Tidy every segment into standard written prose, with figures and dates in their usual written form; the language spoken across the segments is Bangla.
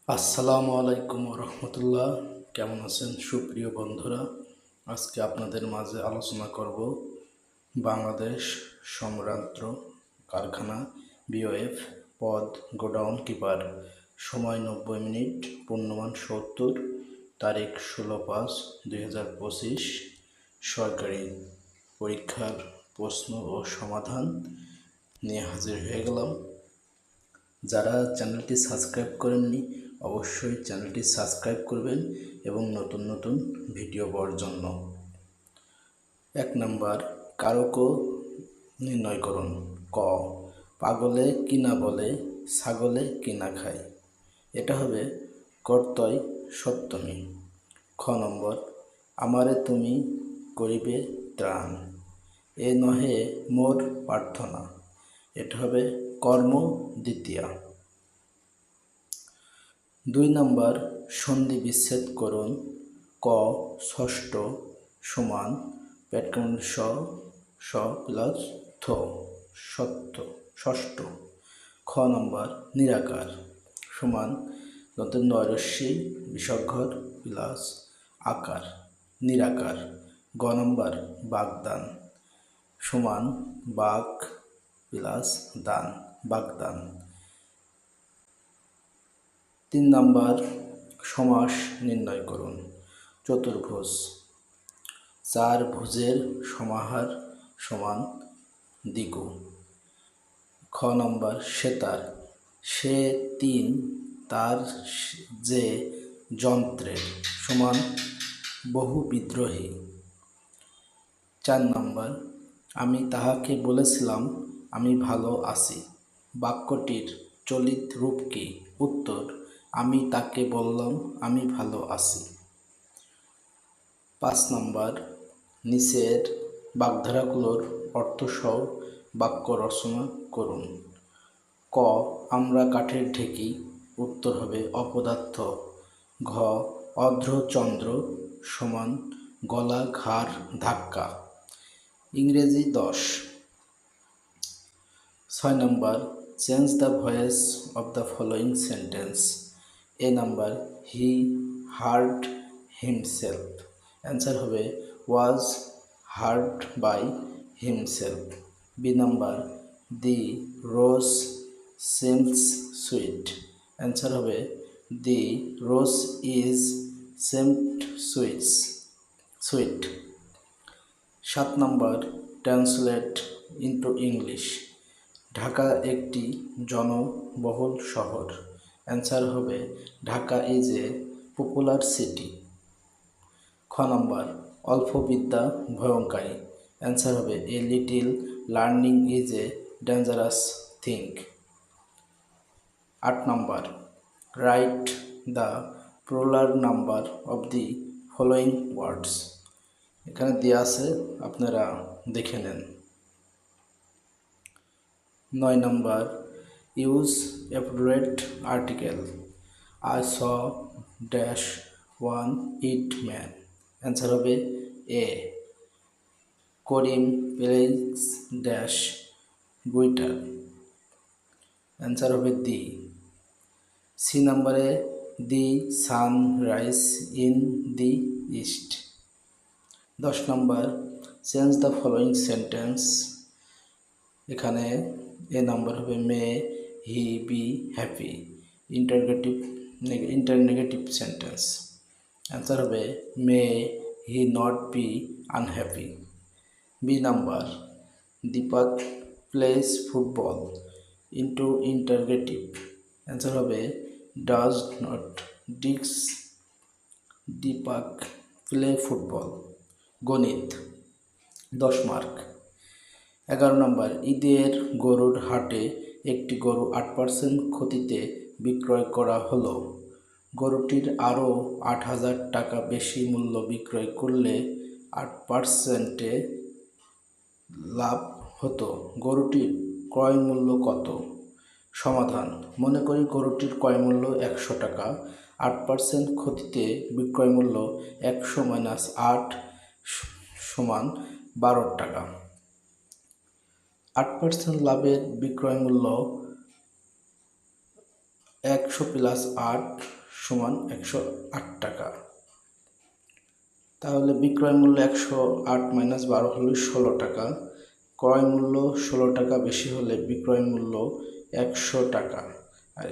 আসসালামু আলাইকুম রহমতুল্লাহ। কেমন আছেন সুপ্রিয় বন্ধুরা? আজকে আপনাদের মাঝে আলোচনা করব বাংলাদেশ সমরান্ত্র কারখানা বিওএফ পদ গোডাউন কিপার। সময় 90 মিনিট, পূর্ণমান 70, তারিখ 16/5/2025। সরকারি পরীক্ষার প্রশ্ন ও সমাধান নিয়ে হাজির হয়ে গেলাম। যারা চ্যানেলটি সাবস্ক্রাইব করেননি অবশ্যই চ্যানেলটি সাবস্ক্রাইব করবেন এবং নতুন নতুন ভিডিও পাওয়ার জন্য। 1 নাম্বার, কারক নির্ণয় করুন। ক, পাগলে কিনা বলে ছাগলে কিনা খায়। এটা হবে কর্তয় সপ্তমী। খ নম্বর, আমারে তুমি করিবে ত্রাণ, এ নহে মোর প্রার্থনা। এটা হবে কর্ম দ্বিতীয়া। 2 নাম্বার, সন্ধি বিচ্ছেদ করুন। ক ষষ্ঠ সমান স স প্লাস থ সত্য ষষ্ঠ। খ নম্বর, নিরাকার সমান নয়রস্যি বিসর্গর প্লাস আকার নিরাকার। গ নম্বর, বাগদান সমান বাক প্লাস দান বাগদান। 3 নাম্বার, সমাস নির্ণয় করুন। চতুর্ভুজ 4 ভুজের সমাহার সমান দ্বিগু। খ নম্বর, সেতার সে 3 তার যে যন্ত্রের সমান বহু বিদ্রোহী। 4 নম্বর, আমি তাহাকে বলেছিলাম আমি ভালো আছি। বাক্যটির চলিত রূপ কি? উত্তর, আমি তাকে বললাম আমি ভালো আছি। 5 নম্বর, নিচের বাগধারাগুলোর অর্থসহ বাক্য রচনা করুন। ক, আমরা কাঠের ঢেকি। উত্তর হবে অপদার্থ। ঘ, অর্ধচন্দ্র সমান গলা ঘাড় ধাক্কা। ইংরেজি 10। 6 number, change the voice of the following sentence. A number, he hurt himself. Answer হবে was hurt by himself. B number, the rose seems sweet. Answer হবে the rose is seemed sweet. 7 number, translate into English. Dhaka একটি জনবহুল শহর। অ্যান্সার হবে Dhaka is a popular city. খ নম্বর, অল্প বিদ্যা ভয়ঙ্করী। অ্যান্সার হবে a little learning is a dangerous thing. 8 number, write the plural number of the following words. এখানে দেওয়া আছে, আপনারা দেখে নেন। 9 number, use appropriate article. I saw dash one eyed man. Answer হবে a. Karim plays dash guitar. Answer হবে দি। সি নাম্বারে, the sun rise in the east. 10 number, change the following sentence. এখানে এ নাম্বার হবে may he be happy. Into negative sentence. Answer হবে may he not be unhappy. B number, Deepak plays football into interrogative. Answer হবে does not Deepak play football. গণিত 10 মার্ক। 11 নম্বর, ঈদের গরুর হাটে একটি গরু 8% ক্ষতিতে বিক্রয় করা হলো। গরুটির আরও 8,000 টাকা বেশি মূল্য বিক্রয় করলে 8%-এ লাভ হতো। গরুটির ক্রয় মূল্য কত? সমাধান, মনে করি গরুটির ক্রয় মূল্য 100 টাকা। 8% ক্ষতিতে বিক্রয় মূল্য 100 - 8 সমান 12 টাকা। 8% লাভের বিক্রয় মূল্য 100 প্লাস 8 সমান 108 টাকা। তাহলে বিক্রয় মূল্য 108 মাইনাস 12 হলে 16 টাকা। ক্রয় মূল্য 16 টাকা বেশি হলে বিক্রয় মূল্য 100 টাকা। আর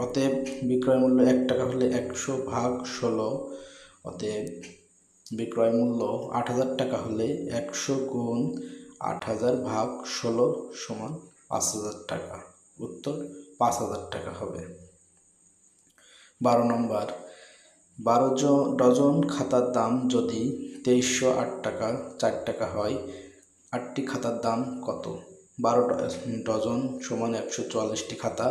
অতএব বিক্রয় মূল্য 1 টাকা হলে 100 ভাগ 16, অতএব বিক্রয় মূল্য 8000 টাকা হলে 100 গুণ 8000 ভাগ 16 সমান 5000 টাকা। উত্তর 5000 টাকা হবে। 12 নম্বর, 12 ডজন খাতার দাম যদি 2308 টাকা 4 টাকা হয়, 8টি খাতার দাম কত? 12 ডজন সমান 144টি খাতা।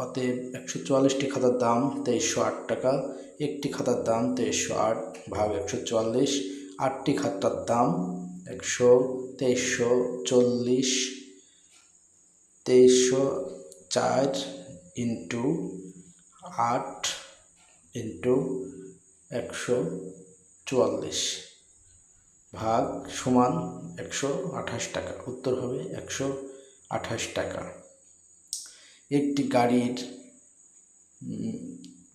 অতএব 144টি খাতার দাম 2308 টাকা। একটি খাতার দাম 2308 ভাগ 144, 8টি খাতার দাম 2340, 2304 ইন্টু 8 ইন্টু 144 ভাগ সমান 128 টাকা। উত্তর হবে 128 টাকা। একটি গাড়ির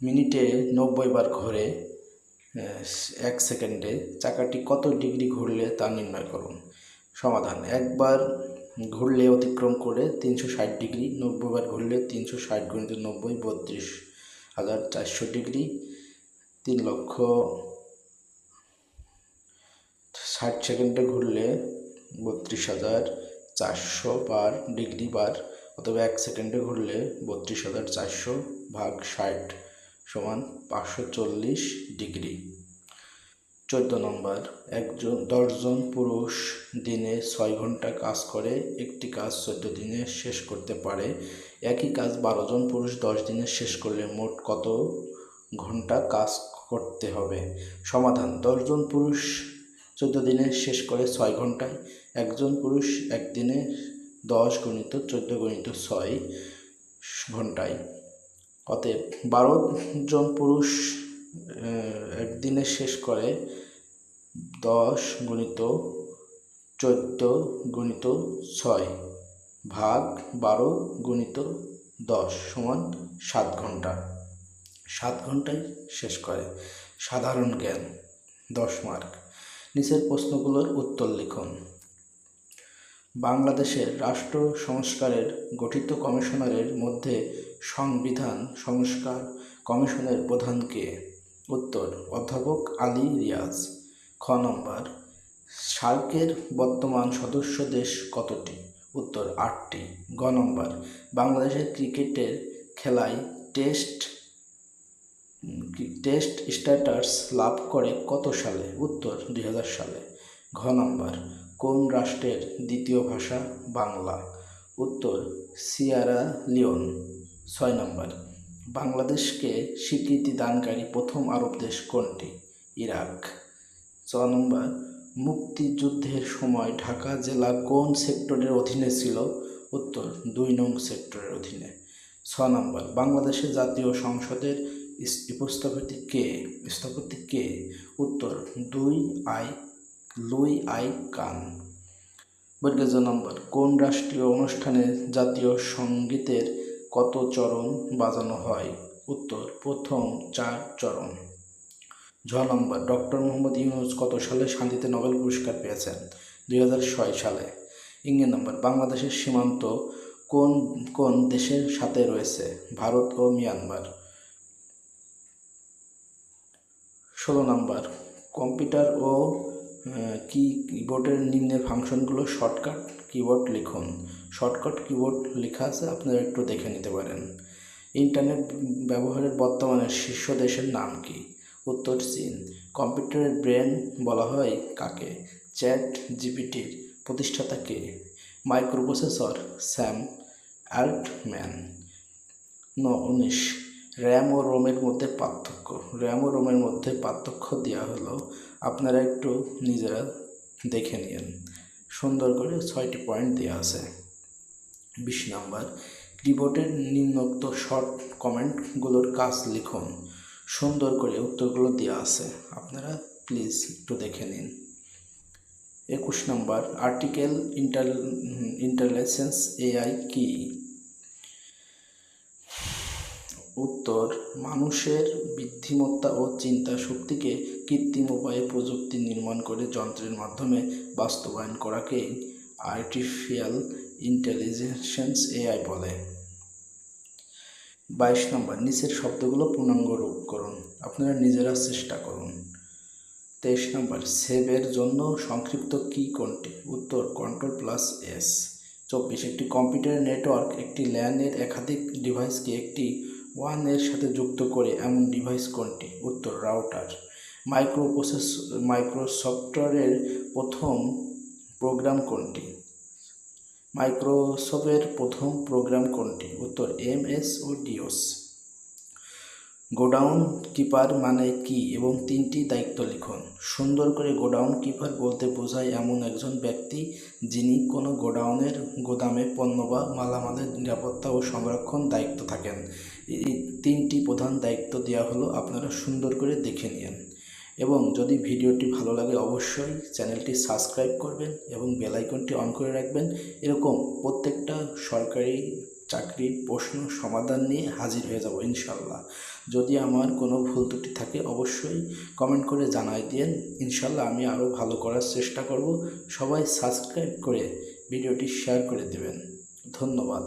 মিনিটে 90 বার ঘোরে, 1 সেকেন্ডে চাকাটি কত ডিগ্রি ঘুরলে তা নির্ণয় করুন। সমাধান: একবার ঘুরলে অতিক্রম করে 360 ডিগ্রি, 90 বার ঘুরলে 360 গুণিত 90 32,400 ডিগ্রি, 3,60,000 সেকেন্ডে ঘুরলে 32,400 বার ডিগ্রি বার, অথবা 1 সেকেন্ডে ঘুরলে 32,400 ভাগ 60 সমান 540 ডিগ্রি। 14 নম্বর, 10 জন পুরুষ দিনে 6 ঘন্টা কাজ করে একটি কাজ 14 দিনে শেষ করতে পারে। একই কাজ 12 জন পুরুষ 10 দিনে শেষ করলে মোট কত ঘন্টা কাজ করতে হবে? সমাধান: 10 জন পুরুষ 14 দিনে শেষ করে 6 ঘন্টায়। একজন পুরুষ একদিনে 10 গুণিত 14 গুণিত 6 ঘন্টায়। অতএব 12 জন পুরুষ একদিনে শেষ করে 10 গুণিত 14 গুণিত 6 ভাগ 12 গুণিত 10 সমান 7 ঘন্টা। 7 ঘন্টায় শেষ করে। সাধারণ জ্ঞান 10 মার্ক। নিচের প্রশ্নগুলোর উত্তর লিখুন। বাংলাদেশের রাষ্ট্র সংস্কারের গঠিত কমিশনারের মধ্যে সংবিধান সংস্কার কমিশনের প্রধান কে? উত্তর: অধ্যাপক আলী রিয়াজ। খ নম্বর, সার্কের বর্তমান সদস্য দেশ কতটি? উত্তর: 8টি। গ নম্বর, বাংলাদেশের ক্রিকেটের খেলায় টেস্ট স্ট্যাটাস লাভ করে কত সালে? উত্তর: 2000 সালে। ঘ নম্বর, কোন রাষ্ট্রের দ্বিতীয় ভাষা বাংলা? উত্তর: সিয়েরা লিওন। 6 নম্বর, বাংলাদেশকে স্বীকৃতি দানকারী প্রথম আরব দেশ কোনটি? ইরাক। 6 নম্বর, মুক্তিযুদ্ধের সময় ঢাকা জেলা কোন সেক্টরের অধীনে ছিল? উত্তর: 2 নং সেক্টরের অধীনে। 6 নম্বর, বাংলাদেশের জাতীয় সংসদের স্থপতি কে? উত্তর: লুই আই কান। বর্গের নম্বর, কোন রাষ্ট্রীয় অনুষ্ঠানে জাতীয় সঙ্গীতের কত চরণ বাজানো হয়? উত্তর: প্রথম 4 চরণ। ঝ নম্বর, ডক্টর মোহাম্মদ ইউনূস কত সালে শান্তিতে নোবেল পুরস্কার পেয়েছেন? 2006 সালে। ইং নম্বর, বাংলাদেশের সীমান্ত কোন কোন দেশের সাথে রয়েছে? ভারত ও মিয়ানমার। 16 নম্বর, কম্পিউটার ও কিবোর্ডের নিম্নের ফাংশনগুলো শর্টকাট কিবোর্ড লিখুন। শর্টকাট কিবোর্ড লেখা আছে, আপনারা একটু দেখে নিতে পারেন। ইন্টারনেট ব্যবহারের বর্তমানে শীর্ষ দেশের নাম কি? উত্তর: চীন। কম্পিউটারের ব্রেন বলা হয় কাকে? চ্যাট জিপিটির প্রতিষ্ঠাতা কে? Microprocessor Sam Altman. 19, র্যাম ও রোমের মধ্যে পার্থক্য। র্যাম ও রোমের মধ্যে পার্থক্য দেওয়া হলো, আপনারা একটু নিজেরা দেখে নিন। সুন্দর করে 6টি পয়েন্ট দেওয়া আছে। 20 নম্বর, কিবোর্ডের নিম্নোক্ত শর্ট কমেন্টগুলোর কাজ লিখুন। সুন্দর করে উত্তরগুলো দেওয়া আছে, আপনারা প্লিজ একটু দেখে নিন। 21 নম্বর, আর্টিকেল ইন্টেলিজেন্স এআই কি? উত্তর, মানুষের বুদ্ধিমত্তা ও চিন্তা শক্তিকে কৃত্রিম উপায়ে প্রযুক্তি নির্মাণ করে যন্ত্রের মাধ্যমে বাস্তবায়ন করাকেই আর্টিফিশিয়াল ইন্টেলিজেন্স AI বলে। 22 নম্বর, নিচের শব্দগুলো পূর্ণাঙ্গ রূপ করুন। আপনারা নিজেরা চেষ্টা করুন। 23 নম্বর, সেভের জন্য সংক্ষিপ্ত কি কোনটি? উত্তর, Ctrl+S। 24, একটি কম্পিউটার নেটওয়ার্ক একটি LAN এর একাধিক ডিভাইসকে একটি WAN এর সাথে যুক্ত করে এমন ডিভাইস কোনটি? উত্তর, রাউটার। মাইক্রোসফটের প্রথম প্রোগ্রাম কোনটি? মাইক্রোসফটের প্রথম প্রোগ্রাম কোনটি? উত্তর, MS ও DOS। গোডাউন কিপার মানে কি এবং 3টি দায়িত্ব লিখুন। সুন্দর করে, গোডাউন কিপার বলতে বোঝায় এমন একজন ব্যক্তি যিনি কোনো গোদামে পণ্য বা মালামালের নিরাপত্তা ও সংরক্ষণ দায়িত্ব থাকেন। এই 3টি প্রধান দায়িত্ব দেওয়া হলো, আপনারা সুন্দর করে দেখে নিন। এবং যদি ভিডিওটি ভালো লাগে অবশ্যই চ্যানেলটি সাবস্ক্রাইব করবেন এবং বেল আইকনটি অন করে রাখবেন। এরকম প্রত্যেকটা সরকারি চাকরির প্রশ্ন সমাধান নিয়ে হাজির হয়ে যাব ইনশাল্লাহ। যদি আমার কোনো ভুল ত্রুটি থাকে অবশ্যই কমেন্ট করে জানাই দিন। ইনশাল্লাহ আমি আরও ভালো করার চেষ্টা করব। সবাই সাবস্ক্রাইব করে ভিডিওটি শেয়ার করে দেবেন। ধন্যবাদ।